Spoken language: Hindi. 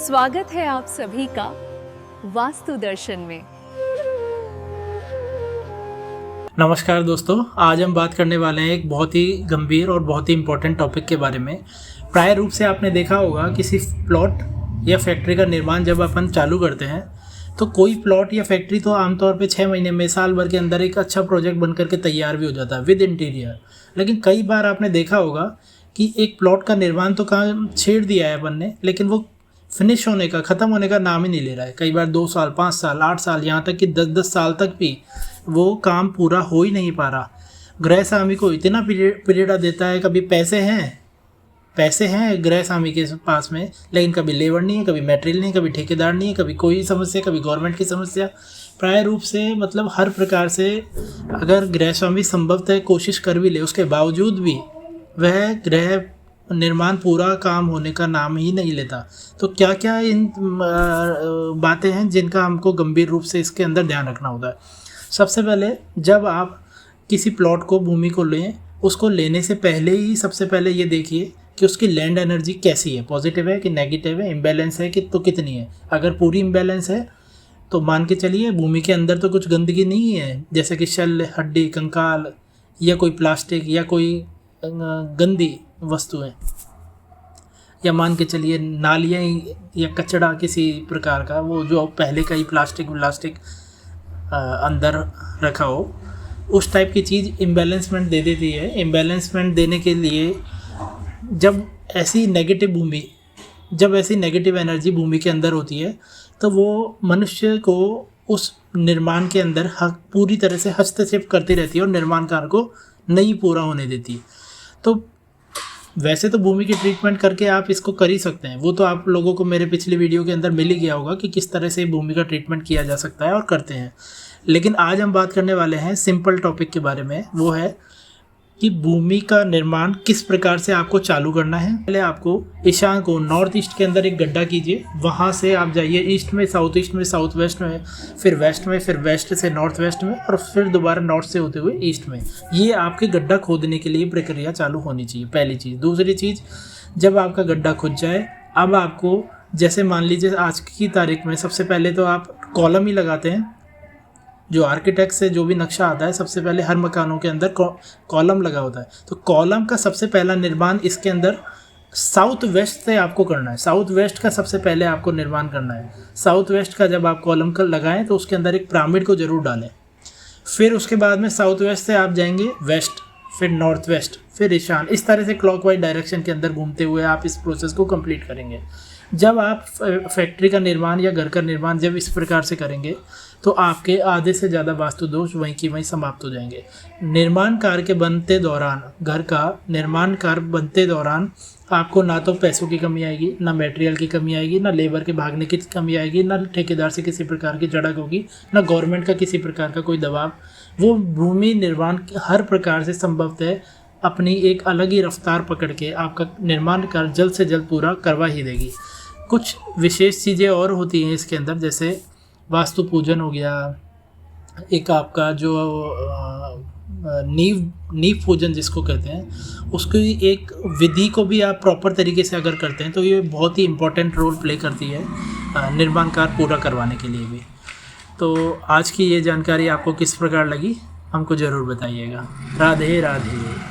स्वागत है आप सभी का वास्तु दर्शन में। नमस्कार दोस्तों, आज हम बात करने वाले हैं एक बहुत ही गंभीर और बहुत ही इम्पोर्टेंट टॉपिक के बारे में। प्राय रूप से आपने देखा होगा किसी प्लॉट या फैक्ट्री का निर्माण जब अपन चालू करते हैं तो कोई प्लॉट या फैक्ट्री तो आमतौर पे 6 महीने में, साल भर के अंदर एक अच्छा प्रोजेक्ट बन करके तैयार भी हो जाता है विद इंटीरियर। लेकिन कई बार आपने देखा होगा कि एक प्लॉट का निर्माण तो काम छेड़ दिया है अपन ने, लेकिन वो फिनिश होने का, ख़त्म होने का नाम ही नहीं ले रहा है। कई बार 2 साल, 5 साल, 8 साल, यहाँ तक कि 10-10 साल तक भी वो काम पूरा हो ही नहीं पा रहा। गृह स्वामी को इतना पीरियड देता है, कभी पैसे हैं गृह स्वामी के पास में, लेकिन कभी लेबर नहीं है, कभी मटेरियल नहीं, कभी ठेकेदार नहीं है, कभी कोई समस्या, कभी गवर्नमेंट की समस्या। प्राय रूप से मतलब हर प्रकार से अगर गृह स्वामी संभवतः कोशिश कर भी ले, उसके बावजूद भी वह गृह निर्माण पूरा काम होने का नाम ही नहीं लेता। तो क्या क्या इन बातें हैं जिनका हमको गंभीर रूप से इसके अंदर ध्यान रखना होता है। सबसे पहले, जब आप किसी प्लॉट को, भूमि को लें, उसको लेने से पहले ही सबसे पहले ये देखिए कि उसकी लैंड एनर्जी कैसी है, पॉजिटिव है कि नेगेटिव है, इम्बैलेंस है कि तो कितनी है। अगर पूरी इम्बैलेंस है तो मान के चलिए भूमि के अंदर तो कुछ गंदगी नहीं है, जैसे कि शल्य, हड्डी, कंकाल या कोई प्लास्टिक या कोई गंदी वस्तुएं, या मान के चलिए नालियाँ या कचरा किसी प्रकार का, वो जो पहले का ही प्लास्टिक अंदर रखा हो, उस टाइप की चीज़ इम्बैलेंसमेंट दे देती है। इम्बैलेंसमेंट देने के लिए जब ऐसी नेगेटिव एनर्जी भूमि के अंदर होती है तो वो मनुष्य को उस निर्माण के अंदर पूरी तरह से हस्तक्षेप करती रहती है और निर्माण कार्य को नहीं पूरा होने देती। तो वैसे तो भूमि की ट्रीटमेंट करके आप इसको कर ही सकते हैं, वो तो आप लोगों को मेरे पिछले वीडियो के अंदर मिल ही गया होगा कि किस तरह से भूमि का ट्रीटमेंट किया जा सकता है और करते हैं। लेकिन आज हम बात करने वाले हैं सिंपल टॉपिक के बारे में, वो है कि भूमि का निर्माण किस प्रकार से आपको चालू करना है। पहले आपको ईशान को, नॉर्थ ईस्ट के अंदर एक गड्ढा कीजिए, वहाँ से आप जाइए ईस्ट में, साउथ ईस्ट में, साउथ वेस्ट में, फिर वेस्ट में, फिर वेस्ट से नॉर्थ वेस्ट में, और फिर दोबारा नॉर्थ से होते हुए ईस्ट में। ये आपके गड्ढा खोदने के लिए प्रक्रिया चालू होनी चाहिए, पहली चीज़। दूसरी चीज़, जब आपका गड्ढा खुद जाए, अब आपको, जैसे मान लीजिए आज की तारीख में, सबसे पहले तो आप कॉलम ही लगाते हैं। जो आर्किटेक्ट से जो भी नक्शा आता है, सबसे पहले हर मकानों के अंदर कॉलम लगा होता है। तो कॉलम का सबसे पहला निर्माण इसके अंदर साउथ वेस्ट से आपको करना है। साउथ वेस्ट का सबसे पहले आपको निर्माण करना है। साउथ वेस्ट का जब आप कॉलम का लगाएं तो उसके अंदर एक पिरामिड को जरूर डालें। फिर उसके बाद में साउथ वेस्ट से आप जाएंगे वेस्ट, फिर नॉर्थ वेस्ट, फिर ईशान। इस तरह से क्लॉकवाइज डायरेक्शन के अंदर घूमते हुए आप इस प्रोसेस को कंप्लीट करेंगे। जब आप फैक्ट्री का निर्माण या घर का निर्माण जब इस प्रकार से करेंगे तो आपके आधे से ज़्यादा वास्तु दोष वहीं की वहीं समाप्त हो जाएंगे। निर्माण कार्य के बनते दौरान, घर का निर्माण कार्य बनते दौरान आपको ना तो पैसों की कमी आएगी, ना मटेरियल की कमी आएगी, ना लेबर के भागने की कमी आएगी, ना ठेकेदार से किसी प्रकार की झड़प होगी, ना गवर्नमेंट का किसी प्रकार का कोई दबाव। वो भूमि निर्माण हर प्रकार से संभवतः अपनी एक अलग ही रफ्तार पकड़ के आपका निर्माण कार्य जल्द से जल्द पूरा करवा ही देगी। कुछ विशेष चीज़ें और होती हैं इसके अंदर, जैसे वास्तु पूजन हो गया, एक आपका जो नींव पूजन जिसको कहते हैं, उसकी एक विधि को भी आप प्रॉपर तरीके से अगर करते हैं तो ये बहुत ही इम्पोर्टेंट रोल प्ले करती है निर्माण कार्य पूरा करवाने के लिए भी। तो आज की ये जानकारी आपको किस प्रकार लगी, हमको ज़रूर बताइएगा। राधे राधे।